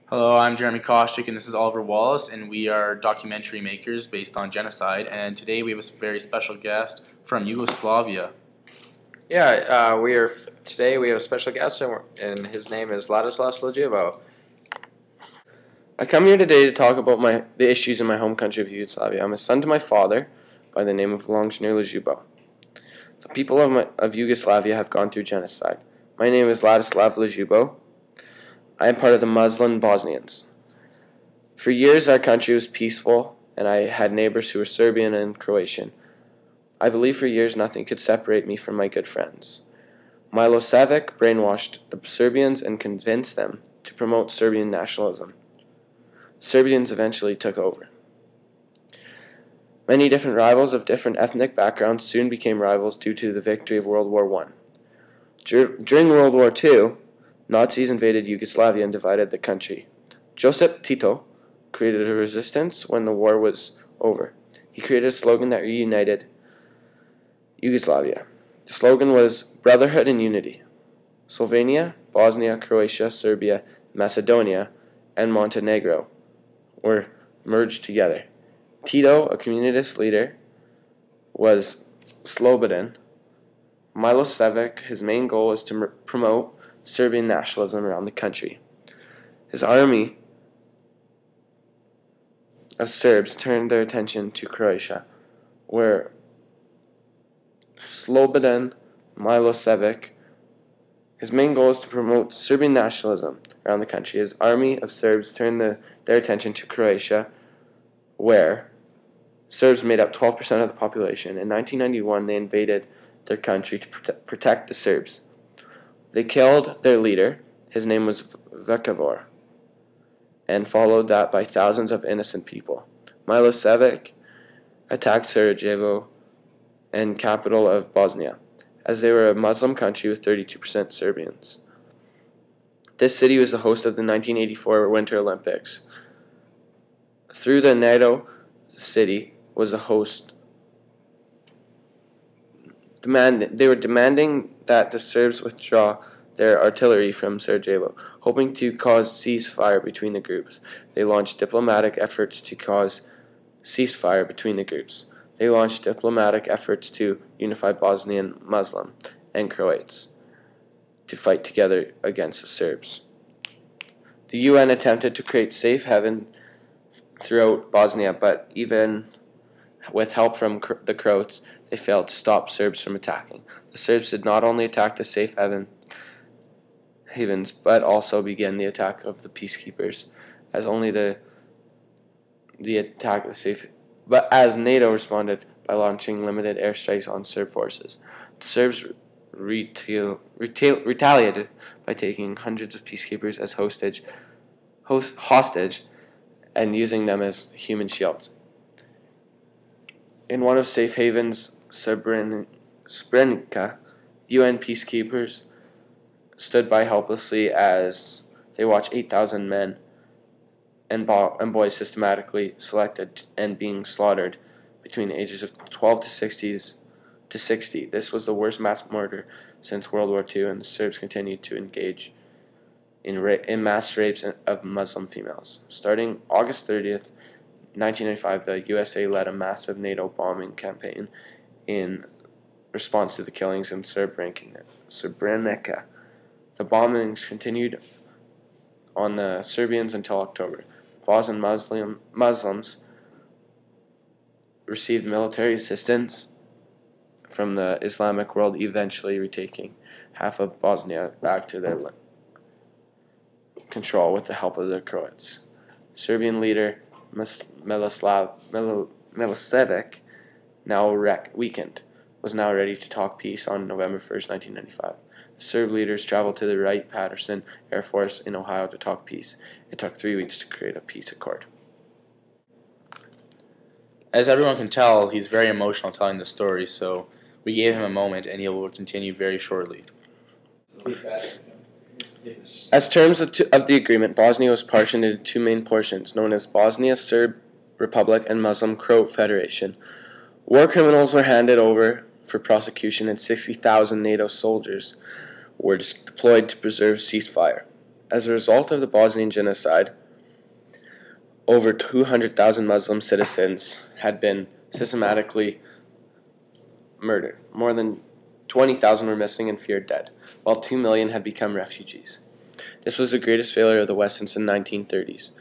Hello, I'm Jeremy Kostick, and this is Oliver Wallace, and we are documentary makers based on genocide. And today we have a very special guest from Yugoslavia. Yeah, today we have a special guest, and his name is Ladislav Slajivo. I come here today to talk about the issues in my home country of Yugoslavia. I'm a son to my father by the name of Longshner Lajubo. The people of Yugoslavia have gone through genocide. My name is Ladislav Lajubo. I am part of the Muslim Bosnians. For years, our country was peaceful, and I had neighbors who were Serbian and Croatian. I believe for years nothing could separate me from my good friends. Milosevic brainwashed the Serbians and convinced them to promote Serbian nationalism. Serbians eventually took over. Many different rivals of different ethnic backgrounds soon became rivals due to the victory of World War I. During World War II, Nazis invaded Yugoslavia and divided the country. Josip Tito created a resistance when the war was over. He created a slogan that reunited Yugoslavia. The slogan was Brotherhood and Unity. Slovenia, Bosnia, Croatia, Serbia, Macedonia, and Montenegro were merged together. Tito, a communist leader, was Slobodan. Milosevic, his main goal was to promote Serbian nationalism around the country. His army of Serbs turned their attention to Croatia, where Slobodan Milosevic, his main goal is to promote Serbian nationalism around the country. His army of Serbs turned their attention to Croatia, where Serbs made up 12% of the population. In 1991, they invaded their country to protect the Serbs. They killed their leader. His name was Vukovar, and followed that by thousands of innocent people. Milosevic attacked Sarajevo and capital of Bosnia, as they were a Muslim country with 32% Serbians. This city was the host of the 1984 Winter Olympics. Through the NATO city was a host. They were demanding that the Serbs withdraw their artillery from Sarajevo, hoping to cause ceasefire between the groups. They launched diplomatic efforts to cause ceasefire between the groups. They launched diplomatic efforts to unify Bosnian Muslim and Croats to fight together against the Serbs. The UN attempted to create safe haven throughout Bosnia, but even with help from the Croats, they failed to stop Serbs from attacking. The Serbs did not only attack the safe havens, but also began the attack of the peacekeepers, as only the attack of the safe. But as NATO responded by launching limited airstrikes on Serb forces, the Serbs retaliated by taking hundreds of peacekeepers as hostage and using them as human shields. In one of safe havens, Srebrenica, UN peacekeepers stood by helplessly as they watched 8,000 men and boys systematically selected and being slaughtered between the ages of 12 to 60. This was the worst mass murder since World War II, and the Serbs continued to engage in mass rapes of Muslim females. Starting August 30th, 1995, the USA led a massive NATO bombing campaign in response to the killings in Srebrenica. The bombings continued on the Serbians until October. Bosnian Muslims received military assistance from the Islamic world, eventually retaking half of Bosnia back to their control with the help of the Croats. Serbian leader Milosevic, now weakened, was now ready to talk peace on November 1st, 1995. The Serb leaders traveled to the Wright-Patterson Air Force in Ohio to talk peace. It took 3 weeks to create a peace accord. As everyone can tell, he's very emotional telling the story, so we gave him a moment, and he will continue very shortly. As terms of the agreement, Bosnia was partitioned into two main portions, known as Bosnia Serb Republic and Muslim Croat Federation. War criminals were handed over for prosecution, and 60,000 NATO soldiers were deployed to preserve ceasefire. As a result of the Bosnian genocide, over 200,000 Muslim citizens had been systematically murdered. More than 20,000 were missing and feared dead, while 2 million had become refugees. This was the greatest failure of the West since the 1930s.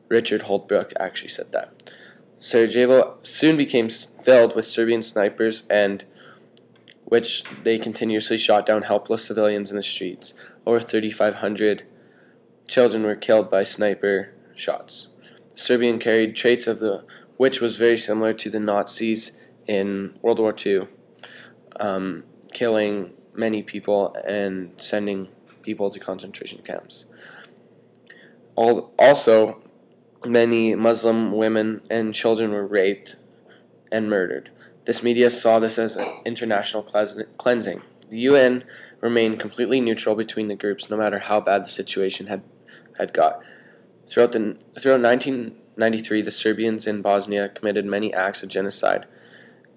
Richard Holbrooke actually said that. Sarajevo soon became filled with Serbian snipers, and which they continuously shot down helpless civilians in the streets. Over 3,500 children were killed by sniper shots. The Serbian carried traits of the which was very similar to the Nazis in World War II, killing many people and sending people to concentration camps. Also, many Muslim women and children were raped and murdered. This media saw this as an international cleansing. The UN remained completely neutral between the groups, no matter how bad the situation had got. Throughout 1993, the Serbians in Bosnia committed many acts of genocide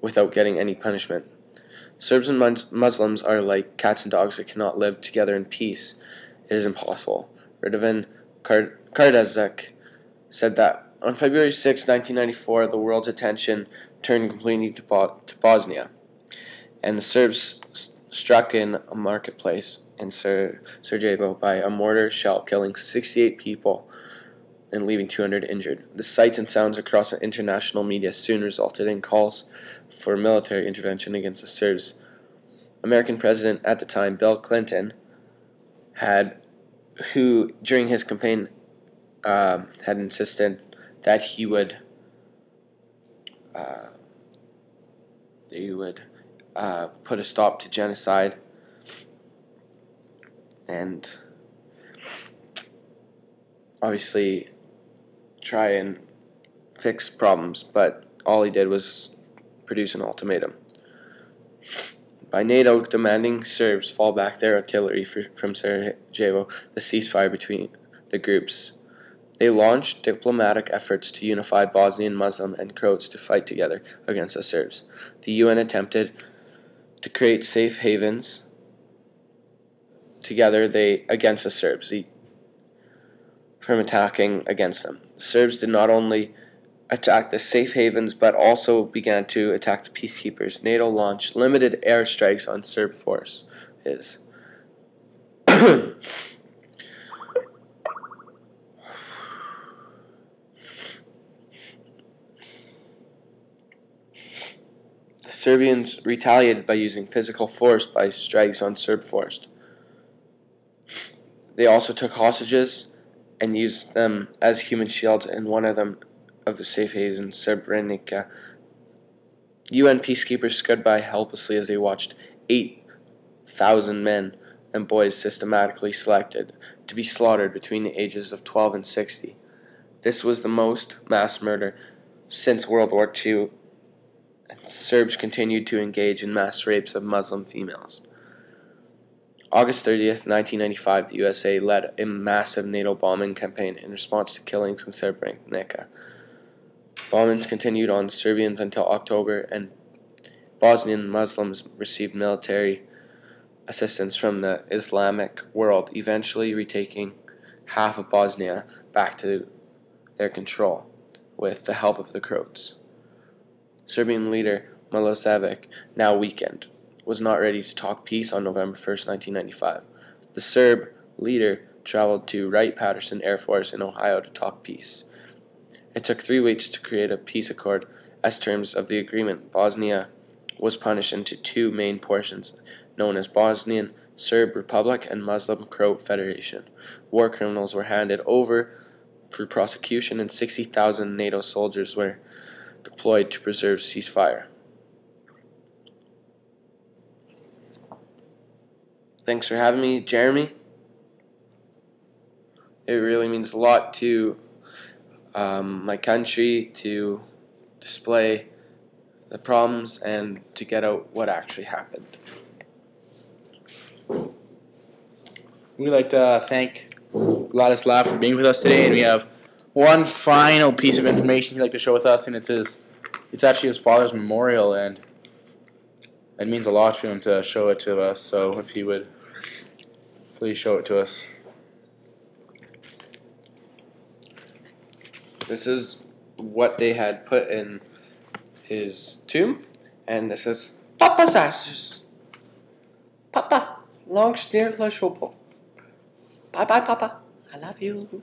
without getting any punishment. Serbs and Muslims are like cats and dogs that cannot live together in peace. It is impossible. Radovan Karadzic said that on February 6, 1994, the world's attention turned completely to Bosnia, and the Serbs struck in a marketplace in Sarajevo by a mortar shell, killing 68 people and leaving 200 injured. The sights and sounds across the international media soon resulted in calls for military intervention against the Serbs. American president at the time, Bill Clinton, who during his campaign had insisted that he would put a stop to genocide and obviously try and fix problems, but all he did was produce an ultimatum by NATO demanding Serbs fall back their artillery from Sarajevo, the ceasefire between the groups. They launched diplomatic efforts to unify Bosnian, Muslim, and Croats to fight together against the Serbs. The UN attempted to create safe havens together against the Serbs from attacking against them. The Serbs did not only attack the safe havens but also began to attack the peacekeepers. NATO launched limited airstrikes on Serb forces. The Serbians retaliated by using physical force by strikes on Serb force. They also took hostages and used them as human shields in one of the safe havens in Srebrenica. UN peacekeepers stood by helplessly as they watched 8,000 men and boys systematically selected to be slaughtered between the ages of 12 and 60. This was the most mass murder since World War II, and Serbs continued to engage in mass rapes of Muslim females. August 30th, 1995, the USA led a massive NATO bombing campaign in response to killings in Srebrenica. Bombings continued on Serbians until October, and Bosnian Muslims received military assistance from the Islamic world, eventually retaking half of Bosnia back to their control with the help of the Croats. Serbian leader Milosevic, now weakened, was not ready to talk peace on November 1st, 1995. The Serb leader traveled to Wright-Patterson Air Force in Ohio to talk peace. It took 3 weeks to create a peace accord. As terms of the agreement, Bosnia was punished into 2 main portions, known as Bosnian Serb Republic and Muslim Croat Federation. War criminals were handed over for prosecution, and 60,000 NATO soldiers were deployed to preserve ceasefire. Thanks for having me, Jeremy. It really means a lot to my country to display the problems and to get out what actually happened. We'd like to thank Ladislav for being with us today, and we have one final piece of information he'd like to share with us, and it's actually his father's memorial, and it means a lot to him to show it to us. So if he would please show it to us. This is what they had put in his tomb, and this is Papa's ashes. Papa, long steer la chopo. Bye bye, Papa. I love you.